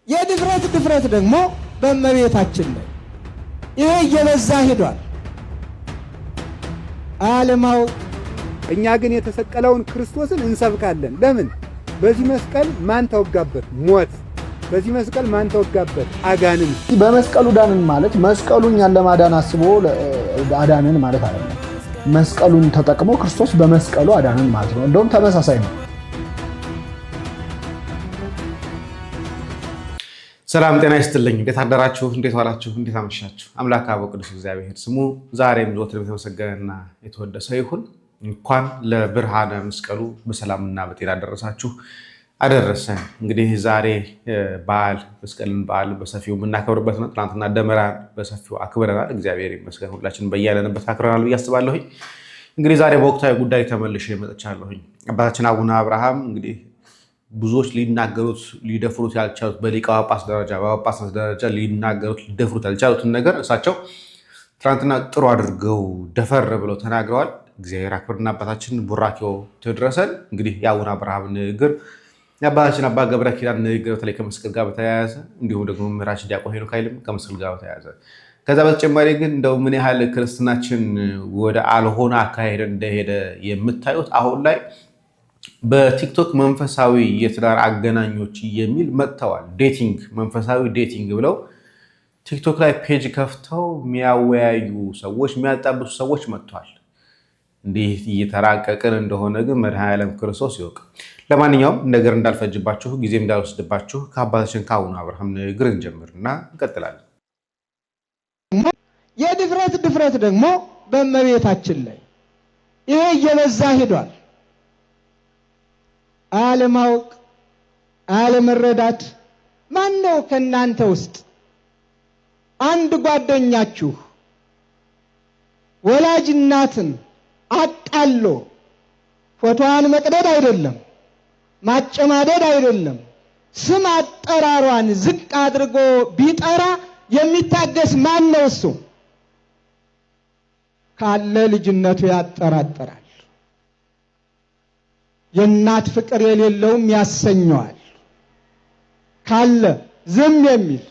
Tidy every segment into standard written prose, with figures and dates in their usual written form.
ድፍረት ደግሞ በእመቤታችን ላይ ይሄ እየበዛ ሄዷል። አለማወቅ። እኛ ግን የተሰቀለውን ክርስቶስን እንሰብካለን። ለምን? በዚህ መስቀል ማን ተወጋበት? ሞት። በዚህ መስቀል ማን ተወጋበት? አጋንን። በመስቀሉ ዳንን ማለት መስቀሉ እኛን ለማዳን አስቦ አዳንን ማለት አይደለም። መስቀሉን ተጠቅሞ ክርስቶስ በመስቀሉ አዳንን ማለት ነው። እንደውም ተመሳሳይ ነው። ሰላም ጤና ይስጥልኝ። እንዴት አደራችሁ? እንዴት ዋላችሁ? እንዴት አመሻችሁ? አምላክ አበው ቅዱስ እግዚአብሔር ስሙ ዛሬም ዘወትርም የተመሰገነና የተወደሰ ይሁን። እንኳን ለብርሃነ መስቀሉ በሰላምና በጤና አደረሳችሁ አደረሰ። እንግዲህ ዛሬ መስቀልን በዓል በሰፊው የምናከብርበት ነው። ትናንትና ደመራ በሰፊው አክብረናል። እግዚአብሔር ይመስገን ሁላችንም በያለንበት አክብረናል ብዬ አስባለሁኝ። እንግዲህ ዛሬ በወቅታዊ ጉዳይ ተመልሼ መጥቻለሁኝ። አባታችን አቡነ አብርሃም እንግዲህ ብዙዎች ሊናገሩት ሊደፍሩት ያልቻሉት በሊቀ ጳጳስ ደረጃ በጳጳስነት ደረጃ ሊናገሩት ሊደፍሩት ያልቻሉትን ነገር እሳቸው ትናንትና ጥሩ አድርገው ደፈር ብለው ተናግረዋል። እግዚአብሔር አክብርና አባታችን ቡራኪው ትድረሰን። እንግዲህ የአቡነ አብርሃም ንግግር የአባታችን አባ ገብረ ኪዳን ንግግር በተለይ ከመስቀል ጋር በተያያዘ እንዲሁም ደግሞ ምራችን ዲያቆን ሄኖክ ኃይልም ከመስቀል ጋር በተያያዘ ከዛ በተጨማሪ ግን እንደው ምን ያህል ክርስትናችን ወደ አልሆነ አካሄድ እንደሄደ የምታዩት አሁን ላይ በቲክቶክ መንፈሳዊ የትዳር አገናኞች የሚል መጥተዋል። ዴቲንግ መንፈሳዊ ዴቲንግ ብለው ቲክቶክ ላይ ፔጅ ከፍተው የሚያወያዩ ሰዎች የሚያጣብሱ ሰዎች መጥተዋል። እንዲህ እየተራቀቅን እንደሆነ ግን መድኃኔዓለም ክርስቶስ ይወቅ። ለማንኛውም ነገር እንዳልፈጅባችሁ ጊዜ እንዳልወስድባችሁ ከአባታችን ከአቡነ አብርሃም ንግግር እንጀምርና እንቀጥላለን። ድፍረት ደግሞ በእመቤታችን ላይ ይሄ እየበዛ ሄዷል። አለማወቅ፣ አለመረዳት። ማን ነው ከእናንተ ውስጥ አንድ ጓደኛችሁ ወላጅ እናትን አቃሎ ፎቶዋን መቅደድ አይደለም ማጨማደድ አይደለም ስም አጠራሯን ዝቅ አድርጎ ቢጠራ የሚታገስ ማን ነው? እሱ ካለ ልጅነቱ ያጠራጥራል። የእናት ፍቅር የሌለውም ያሰኘዋል ካለ ዝም የሚል።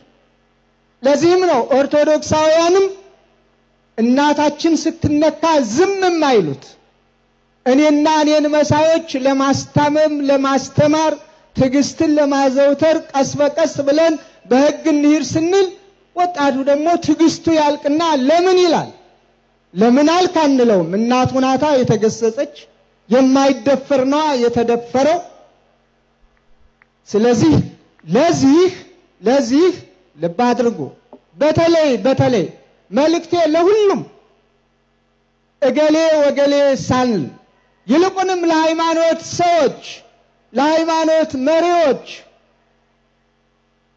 ለዚህም ነው ኦርቶዶክሳውያንም እናታችን ስትነካ ዝም የማይሉት። እኔና እኔን መሳዮች ለማስታመም ለማስተማር ትዕግስትን ለማዘውተር ቀስ በቀስ ብለን በሕግ እንሂድ ስንል ወጣቱ ደግሞ ትዕግስቱ ያልቅና ለምን ይላል። ለምን አልክ አንለውም። እናቱ ናታ የተገሰጸች፣ የማይደፈር ነው የተደፈረው። ስለዚህ ለዚህ ልብ አድርጉ። በተለይ መልእክቴ ለሁሉም እገሌ ወገሌ ሳንል ይልቁንም ለሃይማኖት ሰዎች ለሃይማኖት መሪዎች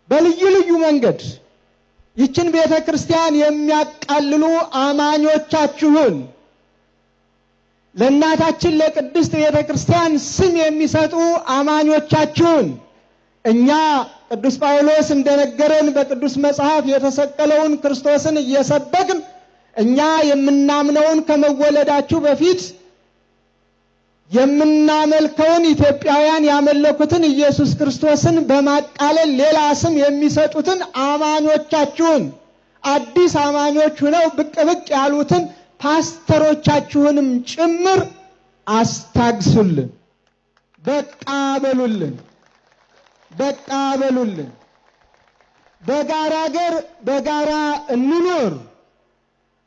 በልዩ ልዩ መንገድ ይችን ቤተ ክርስቲያን የሚያቃልሉ አማኞቻችሁን ለእናታችን ለቅድስት ቤተ ክርስቲያን ስም የሚሰጡ አማኞቻችሁን እኛ ቅዱስ ጳውሎስ እንደነገረን በቅዱስ መጽሐፍ የተሰቀለውን ክርስቶስን እየሰበክን እኛ የምናምነውን ከመወለዳችሁ በፊት የምናመልከውን ኢትዮጵያውያን ያመለኩትን ኢየሱስ ክርስቶስን በማቃለል ሌላ ስም የሚሰጡትን አማኞቻችሁን አዲስ አማኞች ሆነው ብቅ ያሉትን ፓስተሮቻችሁንም ጭምር አስታግሱልን። በቃ በሉልን። በጋራ ሀገር በጋራ እንኑር።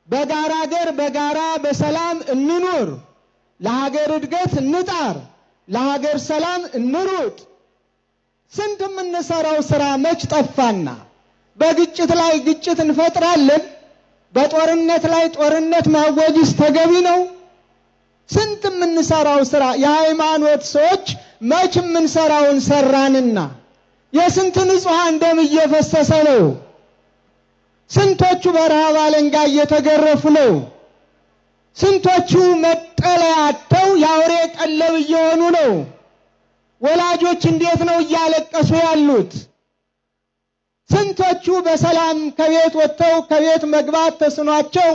በጋራ ሀገር በጋራ በሰላም እንኑር። ለሀገር እድገት እንጣር። ለሀገር ሰላም እንሩጥ። ስንት የምንሰራው ስራ መች ጠፋና? በግጭት ላይ ግጭት እንፈጥራለን። በጦርነት ላይ ጦርነት ማወጅስ ተገቢ ነው? ስንት የምንሰራው ስራ የሃይማኖት ሰዎች መች የምንሰራውን ሰራንና? የስንት ንጹሐን ደም እየፈሰሰ ነው። ስንቶቹ በረሃብ አለንጋ እየተገረፉ ነው። ስንቶቹ መጠለያ አጥተው የአውሬ ቀለብ እየሆኑ ነው። ወላጆች እንዴት ነው እያለቀሱ ያሉት? ስንቶቹ በሰላም ከቤት ወጥተው ከቤት መግባት ተስኗቸው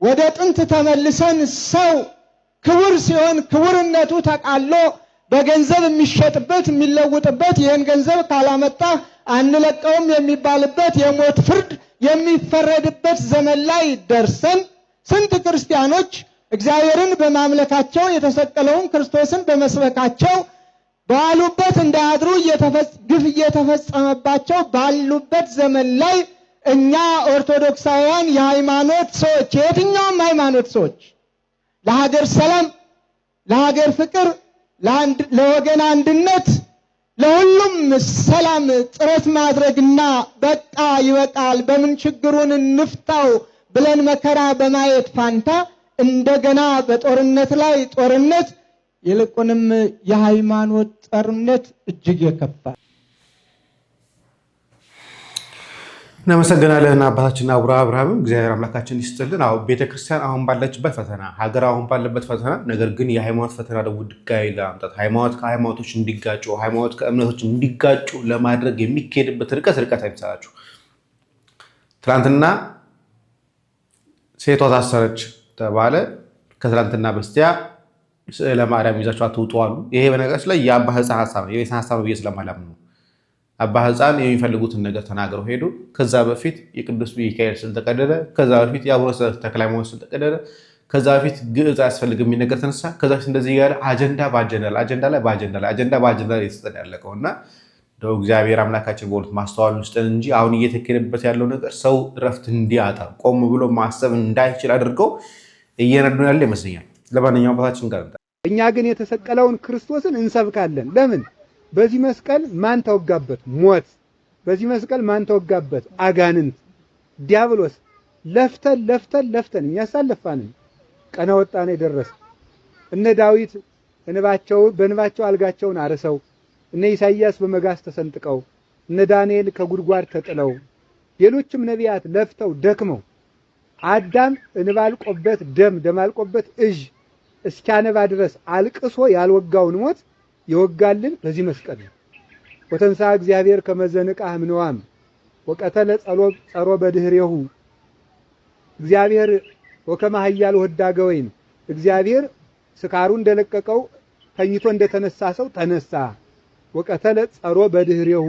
ወደ ጥንት ተመልሰን ሰው ክቡር ሲሆን ክቡርነቱ ተቃሎ በገንዘብ የሚሸጥበት የሚለውጥበት ይህን ገንዘብ ካላመጣ አንለቀውም የሚባልበት የሞት ፍርድ የሚፈረድበት ዘመን ላይ ደርሰን ስንት ክርስቲያኖች እግዚአብሔርን በማምለካቸው የተሰቀለውን ክርስቶስን በመስበካቸው ባሉበት እንዳያድሩ ግፍ እየተፈጸመባቸው ባሉበት ዘመን ላይ እኛ ኦርቶዶክሳውያን የሃይማኖት ሰዎች የትኛውም ሃይማኖት ሰዎች ለሀገር ሰላም፣ ለሀገር ፍቅር፣ ለወገን አንድነት፣ ለሁሉም ሰላም ጥረት ማድረግና በቃ ይበቃል በምን ችግሩን እንፍታው ብለን መከራ በማየት ፋንታ እንደገና በጦርነት ላይ ጦርነት ይልቁንም የሃይማኖት ጦርነት እጅግ የከፋ። እናመሰግናለን አባታችን አቡነ አብርሃምም እግዚአብሔር አምላካችን ይስጥልን። አሁን ቤተክርስቲያን አሁን ባለችበት ፈተና፣ ሀገር አሁን ባለበት ፈተና፣ ነገር ግን የሃይማኖት ፈተና ደግሞ ድጋሚ ለማምጣት ሃይማኖት ከሃይማኖቶች እንዲጋጩ፣ ሃይማኖት ከእምነቶች እንዲጋጩ ለማድረግ የሚካሄድበት ርቀት አይምሰላችሁ። ትናንትና ሴቷ ታሰረች ተባለ። ከትናንትና በስቲያ ስዕለ ማርያም ይዛችሁ አትውጡ አሉ። ይሄ በነገራችን ላይ የአባ ሕፃን ሀሳብ ነው፣ የቤተሰብ ሀሳብ ብዬ ስለማላምን ነው። አባ ሕፃን የሚፈልጉትን ነገር ተናግረው ሄዱ። ከዛ በፊት የቅዱስ ሚካኤል ስዕል ተቀደደ። ከዛ በፊት የአቡነ ተክለ ሃይማኖት ስዕል ተቀደደ። ከዛ በፊት ግዕዝ አያስፈልግም የሚል ነገር ተነሳ። ከዛ በፊት እንደዚህ እያለ አጀንዳ በአጀንዳ ላይ የተሰጠ ያለቀው እና እንደው እግዚአብሔር አምላካችን በእውነት ማስተዋል ውስጥን እንጂ አሁን እየተካሄደበት ያለው ነገር ሰው እረፍት እንዲያጣ ቆም ብሎ ማሰብ እንዳይችል አድርገው እየነዱ ያለ ይመስለኛል። ለማንኛውም አባታችን ጋር እኛ ግን የተሰቀለውን ክርስቶስን እንሰብካለን። ለምን? በዚህ መስቀል ማን ተወጋበት? ሞት። በዚህ መስቀል ማን ተወጋበት? አጋንንት፣ ዲያብሎስ። ለፍተን የሚያሳልፋንን ቀነ ወጣን የደረሰ እነ ዳዊት በእንባቸው አልጋቸውን አርሰው፣ እነ ኢሳይያስ በመጋዝ ተሰንጥቀው፣ እነ ዳንኤል ከጉድጓድ ተጥለው፣ ሌሎችም ነቢያት ለፍተው ደክመው አዳም እንባ አልቆበት ደም አልቆበት እዥ እስኪያነባ ድረስ አልቅሶ ያልወጋውን ሞት ይወጋልን በዚህ መስቀል ነው። ወተንሥአ እግዚአብሔር ከመዘንቃ እምነዋም ወቀተለ ጸሮ በድህሬሁ እግዚአብሔር ወከመ ኃያል ወዳገ ወይን እግዚአብሔር ስካሩ እንደለቀቀው ተኝቶ እንደተነሳ ሰው ተነሳ። ወቀተለ ጸሮ በድህሬሁ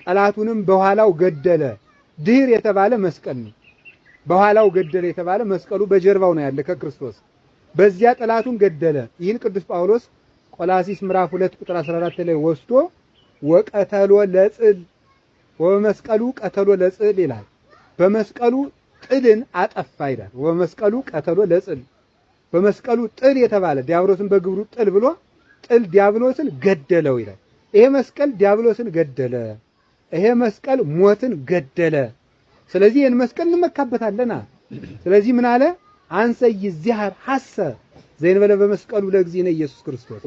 ጠላቱንም በኋላው ገደለ። ድህር የተባለ መስቀል ነው። በኋላው ገደለ የተባለ መስቀሉ በጀርባው ነው ያለ ከክርስቶስ። በዚያ ጠላቱን ገደለ። ይህን ቅዱስ ጳውሎስ ቆላሲስ ምዕራፍ 2 ቁጥር 14 ላይ ወስዶ ወቀተሎ ለጽል ወመስቀሉ ቀተሎ ለጽል ይላል። በመስቀሉ ጥልን አጠፋ ይላል። ወመስቀሉ ቀተሎ ለጽል በመስቀሉ ጥል የተባለ ዲያብሎስን በግብሩ ጥል ብሎ ጥል ዲያብሎስን ገደለው ይላል። ይሄ መስቀል ዲያብሎስን ገደለ። ይሄ መስቀል ሞትን ገደለ። ስለዚህ ይህን መስቀል እንመካበታለና። ስለዚህ ምን አለ? አንሰ ይዚሃር ሐሰ ዘይንበለ በመስቀሉ ለእግዚእነ ኢየሱስ ክርስቶስ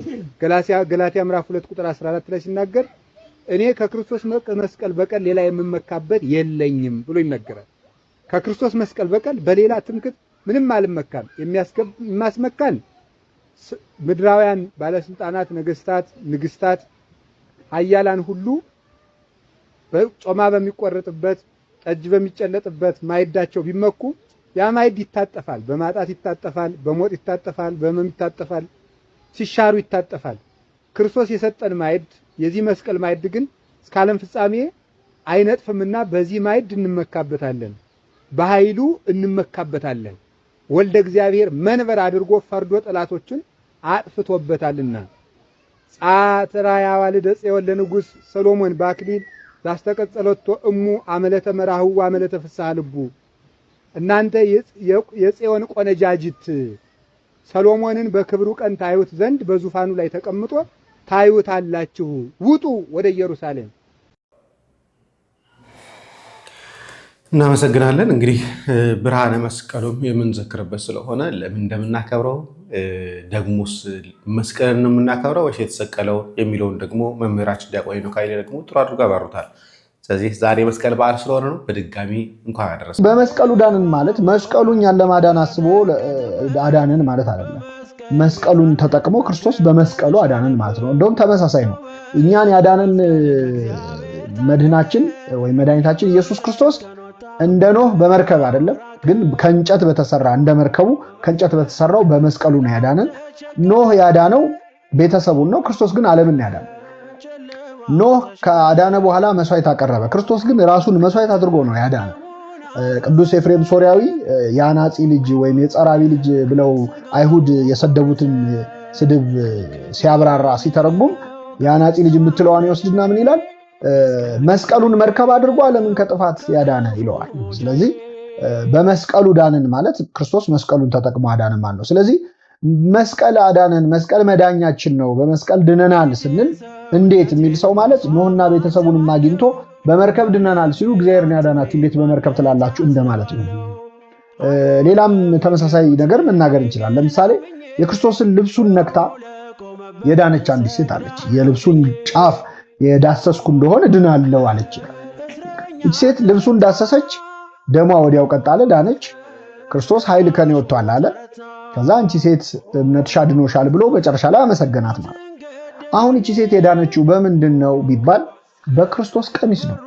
ገላትያ ምዕራፍ 2 ቁጥር 14 ላይ ሲናገር እኔ ከክርስቶስ መስቀል በቀር ሌላ የምመካበት የለኝም ብሎ ይነገራል። ከክርስቶስ መስቀል በቀር በሌላ ትምክህት ምንም አልመካም። የሚያስመካን ምድራውያን ባለስልጣናት፣ ነገስታት፣ ንግስታት፣ ኃያላን ሁሉ በጾማ በሚቆረጥበት ጠጅ በሚጨለጥበት ማይዳቸው ቢመኩ ያ ማይድ ይታጠፋል፣ በማጣት ይታጠፋል፣ በሞት ይታጠፋል፣ በመም ይታጠፋል፣ ሲሻሩ ይታጠፋል። ክርስቶስ የሰጠን ማይድ የዚህ መስቀል ማይድ ግን እስከ ዓለም ፍጻሜ አይነጥፍምና በዚህ ማይድ እንመካበታለን፣ በኃይሉ እንመካበታለን። ወልደ እግዚአብሔር መንበር አድርጎ ፈርዶ ጠላቶችን አጥፍቶበታልና። ጻትራያ ዋልደ ጽዮን ለንጉሥ ሰሎሞን በአክሊል ዛስተቀጸለቶ እሙ አመለተ መራሁ አመለተ ፍስሐ ልቡ። እናንተ የጽዮን ቆነጃጅት ሰሎሞንን በክብሩ ቀን ታዩት ዘንድ በዙፋኑ ላይ ተቀምጦ ታዩታላችሁ። ውጡ ወደ ኢየሩሳሌም። እናመሰግናለን። እንግዲህ ብርሃነ መስቀሉም የምንዘክርበት ስለሆነ ለምን እንደምናከብረው ደግሞስ መስቀልን የምናከብረው ወይስ የተሰቀለው የሚለውን ደግሞ መምህራችን ዲያቆን ሄኖክ ኃይሌ ደግሞ ጥሩ አድርጎ ያብራሩታል። ስለዚህ ዛሬ መስቀል በዓል ስለሆነ ነው። በድጋሚ እንኳን አደረሰ። በመስቀሉ ዳንን ማለት መስቀሉ እኛን ለማዳን አስቦ አዳንን ማለት አይደለም። መስቀሉን ተጠቅሞ ክርስቶስ በመስቀሉ አዳንን ማለት ነው። እንደውም ተመሳሳይ ነው። እኛን ያዳንን መድህናችን ወይም መድኃኒታችን ኢየሱስ ክርስቶስ እንደ ኖህ በመርከብ አይደለም፣ ግን ከእንጨት በተሰራ እንደ መርከቡ ከእንጨት በተሰራው በመስቀሉ ነው ያዳንን። ኖህ ያዳነው ቤተሰቡን ነው። ክርስቶስ ግን ዓለምን ያዳነ። ኖህ ከአዳነ በኋላ መስዋዕት አቀረበ። ክርስቶስ ግን ራሱን መስዋዕት አድርጎ ነው ያዳነ። ቅዱስ ኤፍሬም ሶሪያዊ የአናጺ ልጅ ወይም የጸራቢ ልጅ ብለው አይሁድ የሰደቡትን ስድብ ሲያብራራ ሲተረጉም የአናጺ ልጅ የምትለዋን ይወስድና ምን ይላል? መስቀሉን መርከብ አድርጎ ዓለምን ከጥፋት ያዳነ ይለዋል። ስለዚህ በመስቀሉ ዳንን ማለት ክርስቶስ መስቀሉን ተጠቅሞ አዳነን ማለት ነው። ስለዚህ መስቀል አዳነን፣ መስቀል መዳኛችን ነው፣ በመስቀል ድነናል ስንል እንዴት የሚል ሰው ማለት ኖህና ቤተሰቡንም አግኝቶ በመርከብ ድነናል ሲሉ እግዚአብሔርን ያዳናችሁ እንዴት በመርከብ ትላላችሁ እንደማለት ነው። ሌላም ተመሳሳይ ነገር መናገር እንችላለን። ለምሳሌ የክርስቶስን ልብሱን ነክታ የዳነች አንዲት ሴት አለች። የልብሱን ጫፍ የዳሰስኩ እንደሆነ ድናለው አለች። እቺ ሴት ልብሱን ዳሰሰች፣ ደሟ ወዲያው ቀጣለ፣ ዳነች። ክርስቶስ ኃይል ከኔ ወጥቷል አለ። ከዛ አንቺ ሴት እምነትሽ አድኖሻል ብሎ መጨረሻ ላይ አመሰገናት ማለት። አሁን እቺ ሴት የዳነችው በምንድን ነው ቢባል በክርስቶስ ቀሚስ ነው።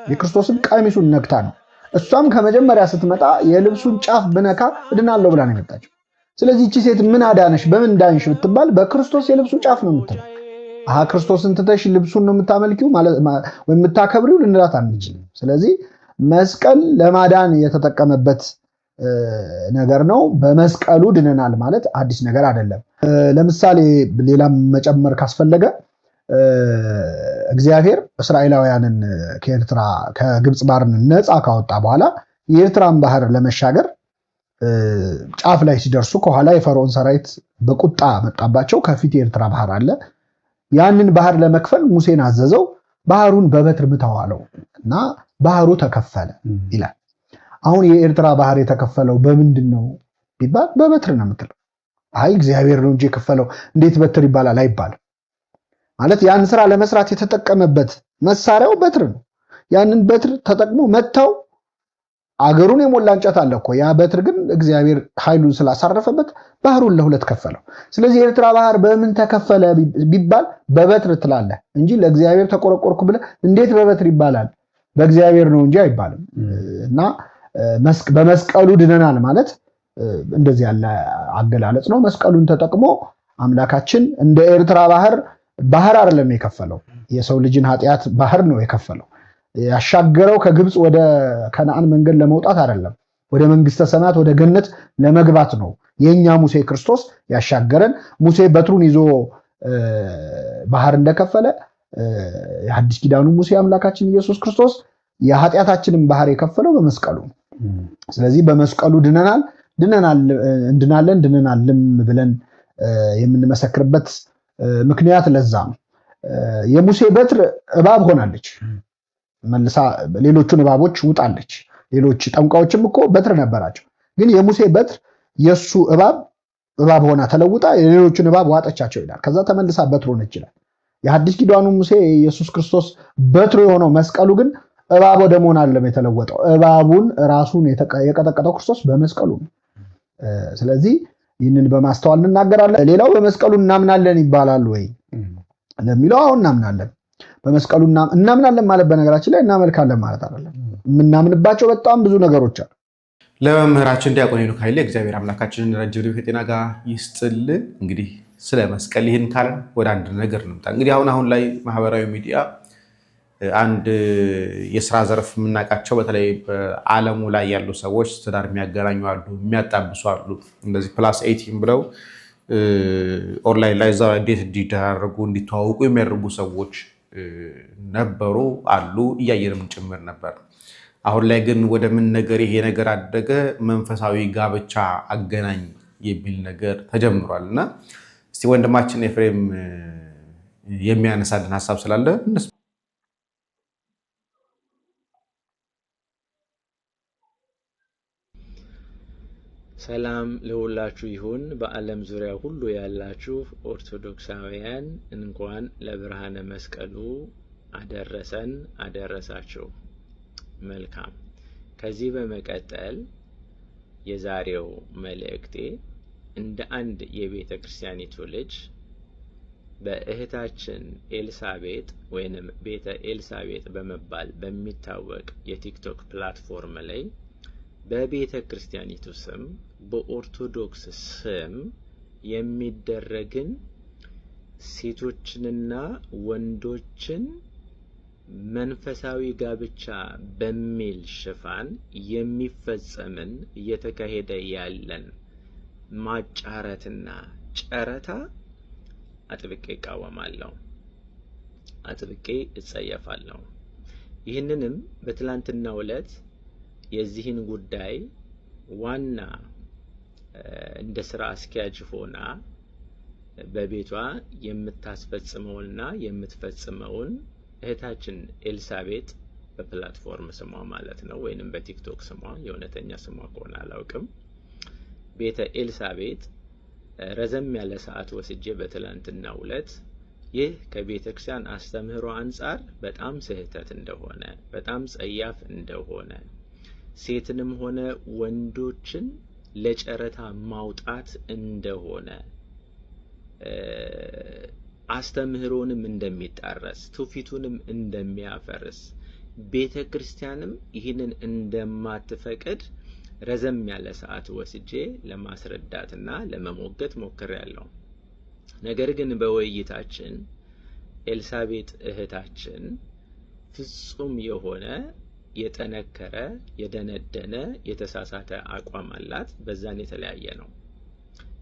የክርስቶስን ቀሚሱን ነክታ ነው። እሷም ከመጀመሪያ ስትመጣ የልብሱን ጫፍ ብነካ እድናለሁ ብላ ነው የመጣችው። ስለዚህ እቺ ሴት ምን አዳነሽ፣ በምን ዳንሽ ብትባል በክርስቶስ የልብሱ ጫፍ ነው የምትለው። ክርስቶስን ትተሽ ልብሱን ነው የምታመልኪው ማለት ወይ የምታከብሪው ልንላት አንችልም። ስለዚህ መስቀል ለማዳን የተጠቀመበት ነገር ነው። በመስቀሉ ድነናል ማለት አዲስ ነገር አይደለም። ለምሳሌ ሌላም መጨመር ካስፈለገ እግዚአብሔር እስራኤላውያንን ከግብፅ ባርነት ነፃ ካወጣ በኋላ የኤርትራን ባህር ለመሻገር ጫፍ ላይ ሲደርሱ ከኋላ የፈርዖን ሰራዊት በቁጣ መጣባቸው። ከፊት የኤርትራ ባህር አለ። ያንን ባህር ለመክፈል ሙሴን አዘዘው። ባህሩን በበትር ምታው አለው እና ባህሩ ተከፈለ ይላል። አሁን የኤርትራ ባህር የተከፈለው በምንድን ነው ቢባል በበትር ነው የምትለው። እግዚአብሔር ነው እንጂ የከፈለው እንዴት በትር ይባላል አይባልም። ማለት ያን ስራ ለመስራት የተጠቀመበት መሳሪያው በትር ነው። ያንን በትር ተጠቅሞ መታው። አገሩን የሞላ እንጨት አለ እኮ። ያ በትር ግን እግዚአብሔር ኃይሉን ስላሳረፈበት ባህሩን ለሁለት ከፈለው። ስለዚህ የኤርትራ ባህር በምን ተከፈለ ቢባል በበትር ትላለህ እንጂ ለእግዚአብሔር ተቆረቆርኩ ብለህ እንዴት በበትር ይባላል? በእግዚአብሔር ነው እንጂ አይባልም። እና በመስቀሉ ድነናል ማለት እንደዚህ ያለ አገላለጽ ነው። መስቀሉን ተጠቅሞ አምላካችን እንደ ኤርትራ ባህር አይደለም የከፈለው፣ የሰው ልጅን ኃጢአት ባህር ነው የከፈለው። ያሻገረው ከግብፅ ወደ ከነዓን መንገድ ለመውጣት አይደለም፣ ወደ መንግስተ ሰማያት ወደ ገነት ለመግባት ነው። የኛ ሙሴ ክርስቶስ ያሻገረን። ሙሴ በትሩን ይዞ ባህር እንደከፈለ የሐዲስ ኪዳኑ ሙሴ አምላካችን ኢየሱስ ክርስቶስ የኃጢአታችንን ባህር የከፈለው በመስቀሉ። ስለዚህ በመስቀሉ እንድናለን ብለን የምንመሰክርበት ምክንያት ለዛ ነው። የሙሴ በትር እባብ ሆናለች፣ መልሳ ሌሎቹን እባቦች ውጣለች። ሌሎች ጠንቋዮችም እኮ በትር ነበራቸው፣ ግን የሙሴ በትር የሱ እባብ ሆና ተለውጣ የሌሎቹን እባብ ዋጠቻቸው ይላል። ከዛ ተመልሳ በትር ሆነች ይላል። የሐዲስ ኪዳኑ ሙሴ ኢየሱስ ክርስቶስ በትሩ የሆነው መስቀሉ ግን እባብ ወደ መሆን አይደለም የተለወጠው። እባቡን ራሱን የቀጠቀጠው ክርስቶስ በመስቀሉ ነው። ስለዚህ ይህንን በማስተዋል እንናገራለን። ሌላው በመስቀሉ እናምናለን ይባላል ወይ ለሚለው አሁን እናምናለን። በመስቀሉ እናምናለን ማለት በነገራችን ላይ እናመልካለን ማለት አይደለም። የምናምንባቸው በጣም ብዙ ነገሮች አሉ። ለመምህራችን ዲያቆን ሄኖክ ኃይሌ እግዚአብሔር አምላካችንን ረጅም ዕድሜ ከጤና ጋር ይስጥልን። እንግዲህ ስለ መስቀል ይህን ካለን ወደ አንድ ነገር እንምጣ። እንግዲህ አሁን ላይ ማህበራዊ ሚዲያ አንድ የስራ ዘርፍ የምናውቃቸው በተለይ በዓለሙ ላይ ያሉ ሰዎች ትዳር የሚያገናኙ አሉ፣ የሚያጣብሱ አሉ። እንደዚህ ፕላስ 18 ብለው ኦንላይን ላይ እዛ እንዴት እንዲደራረጉ እንዲተዋወቁ የሚያደርጉ ሰዎች ነበሩ አሉ፣ እያየንም ጭምር ነበር። አሁን ላይ ግን ወደ ምን ነገር ይሄ ነገር አደገ፣ መንፈሳዊ ጋብቻ አገናኝ የሚል ነገር ተጀምሯል። እና እስቲ ወንድማችን ኤፍሬም የሚያነሳልን ሀሳብ ስላለ ሰላም ለሁላችሁ ይሁን። በዓለም ዙሪያ ሁሉ ያላችሁ ኦርቶዶክሳውያን እንኳን ለብርሃነ መስቀሉ አደረሰን አደረሳችሁ። መልካም። ከዚህ በመቀጠል የዛሬው መልእክቴ እንደ አንድ የቤተ ክርስቲያኒቱ ልጅ በእህታችን ኤልሳቤጥ ወይንም ቤተ ኤልሳቤጥ በመባል በሚታወቅ የቲክቶክ ፕላትፎርም ላይ በቤተ ክርስቲያኒቱ ስም በኦርቶዶክስ ስም የሚደረግን ሴቶችንና ወንዶችን መንፈሳዊ ጋብቻ በሚል ሽፋን የሚፈጸምን እየተካሄደ ያለን ማጫረትና ጨረታ አጥብቄ እቃወማለሁ፣ አጥብቄ እጸየፋለሁ። ይህንንም በትላንትናው ዕለት የዚህን ጉዳይ ዋና እንደ ስራ አስኪያጅ ሆና በቤቷ የምታስፈጽመውንና የምትፈጽመውን እህታችን ኤልሳቤጥ በፕላትፎርም ስሟ ማለት ነው ወይንም በቲክቶክ ስሟ የእውነተኛ ስሟ ከሆነ አላውቅም፣ ቤተ ኤልሳቤጥ ረዘም ያለ ሰዓት ወስጄ በትላንትናው ዕለት ይህ ከቤተ ክርስቲያን አስተምህሮ አንጻር በጣም ስህተት እንደሆነ፣ በጣም ጸያፍ እንደሆነ፣ ሴትንም ሆነ ወንዶችን ለጨረታ ማውጣት እንደሆነ፣ አስተምህሮንም እንደሚጣረስ፣ ትውፊቱንም እንደሚያፈርስ፣ ቤተ ክርስቲያንም ይህንን እንደማትፈቅድ ረዘም ያለ ሰዓት ወስጄ ለማስረዳትና ለመሞገት ሞክሬያለሁ። ነገር ግን በውይይታችን ኤልሳቤጥ እህታችን ፍጹም የሆነ የጠነከረ የደነደነ የተሳሳተ አቋም አላት። በዛን የተለያየ ነው።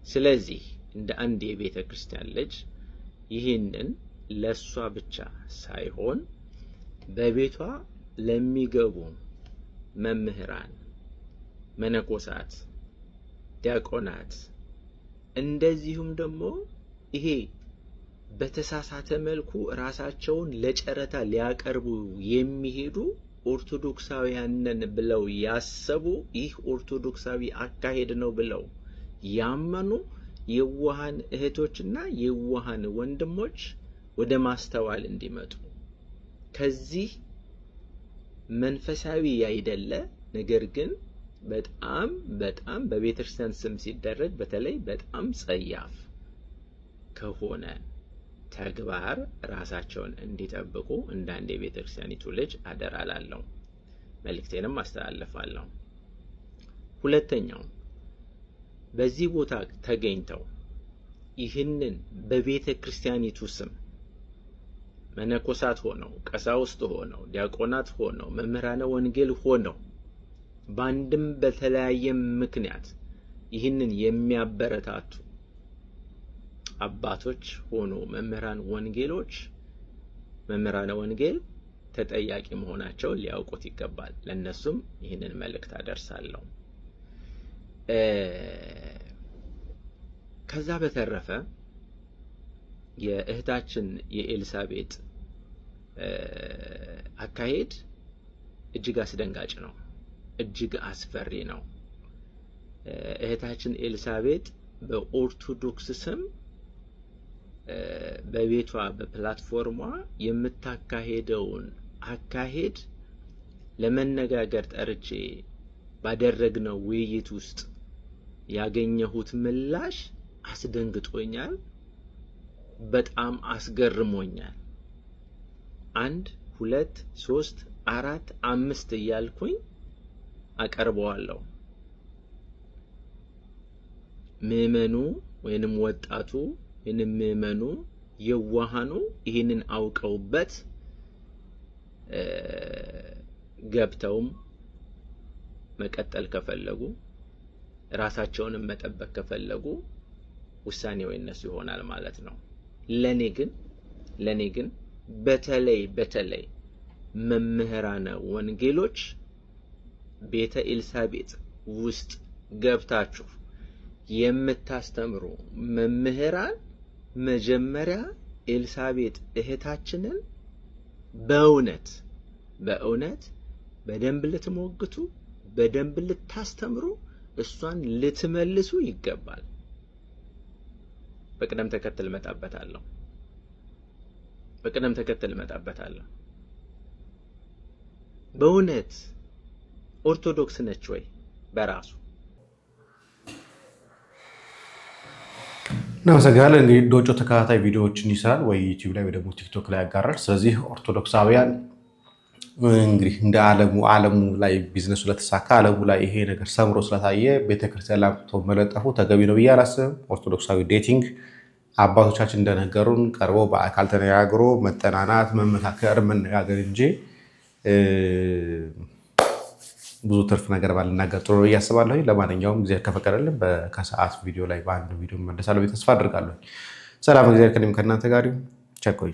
ስለዚህ እንደ አንድ የቤተ ክርስቲያን ልጅ ይህንን ለሷ ብቻ ሳይሆን በቤቷ ለሚገቡ መምህራን፣ መነኮሳት፣ ዲያቆናት እንደዚሁም ደግሞ ይሄ በተሳሳተ መልኩ ራሳቸውን ለጨረታ ሊያቀርቡ የሚሄዱ ኦርቶዶክሳውያንን ብለው ያሰቡ ይህ ኦርቶዶክሳዊ አካሄድ ነው ብለው ያመኑ የዋሃን እህቶችና የዋሃን ወንድሞች ወደ ማስተዋል እንዲመጡ ከዚህ መንፈሳዊ ያይደለ ነገር ግን በጣም በቤተክርስቲያን ስም ሲደረግ በተለይ በጣም ጸያፍ ከሆነ ተግባር ራሳቸውን እንዲጠብቁ እንደ አንድ የቤተክርስቲያኒቱ ልጅ አደራላለሁ፣ መልእክቴንም አስተላልፋለሁ። ሁለተኛው በዚህ ቦታ ተገኝተው ይህንን በቤተ ክርስቲያኒቱ ስም መነኮሳት ሆነው፣ ቀሳውስት ሆነው፣ ዲያቆናት ሆነው፣ መምህራነ ወንጌል ሆነው በአንድም በተለያየ ምክንያት ይህንን የሚያበረታቱ አባቶች ሆኑ መምህራን ወንጌሎች፣ መምህራነ ወንጌል ተጠያቂ መሆናቸው ሊያውቁት ይገባል። ለነሱም ይህንን መልእክት አደርሳለሁ። ከዛ በተረፈ የእህታችን የኤልሳቤጥ አካሄድ እጅግ አስደንጋጭ ነው፣ እጅግ አስፈሪ ነው። እህታችን ኤልሳቤጥ በኦርቶዶክስ ስም በቤቷ በፕላትፎርሟ የምታካሄደውን አካሄድ ለመነጋገር ጠርቼ ባደረግነው ውይይት ውስጥ ያገኘሁት ምላሽ አስደንግጦኛል፣ በጣም አስገርሞኛል። 1 2 3 4 5 እያልኩኝ አቀርበዋለሁ። ምዕመኑ ወይንም ወጣቱ ወይንም ምዕመኑ የዋሃኑ ይህንን አውቀውበት ገብተውም መቀጠል ከፈለጉ ራሳቸውንም መጠበቅ ከፈለጉ ውሳኔው የነሱ ይሆናል ማለት ነው። ለኔ ግን በተለይ መምህራነ ወንጌሎች ቤተ ኤልሳቤጥ ውስጥ ገብታችሁ የምታስተምሩ መምህራን መጀመሪያ ኤልሳቤጥ እህታችንን በእውነት በደንብ ልትሞግቱ፣ በደንብ ልታስተምሩ፣ እሷን ልትመልሱ ይገባል። በቅደም ተከተል መጣበታለሁ። በእውነት ኦርቶዶክስ ነች ወይ? በራሱ እናመሰግናለን። እንግዲህ ዶጮ ተከታታይ ቪዲዮዎችን ይሰራል ወይ ዩቲዩብ ላይ ወይ ደግሞ ቲክቶክ ላይ ያጋራል። ስለዚህ ኦርቶዶክሳውያን እንግዲህ እንደ ዓለሙ ላይ ቢዝነሱ ለተሳካ ዓለሙ ላይ ይሄ ነገር ሰምሮ ስለታየ ቤተክርስቲያን ላምጥቶ መለጠፉ ተገቢ ነው ብዬ አላስብም። ኦርቶዶክሳዊ ዴቲንግ አባቶቻችን እንደነገሩን ቀርቦ በአካል ተነጋግሮ መጠናናት፣ መመካከር፣ መነጋገር እንጂ ብዙ ትርፍ ነገር ባልናገር ጥሩ እያስባለሁ። ለማንኛውም ጊዜ ከፈቀደልን ከሰዓት ቪዲዮ ላይ በአንድ ቪዲዮ መለሳለሁ ተስፋ አድርጋለሁ። ሰላም እግዚአብሔር ከእናንተ ጋር ይሁን። ቸር ቆዩ።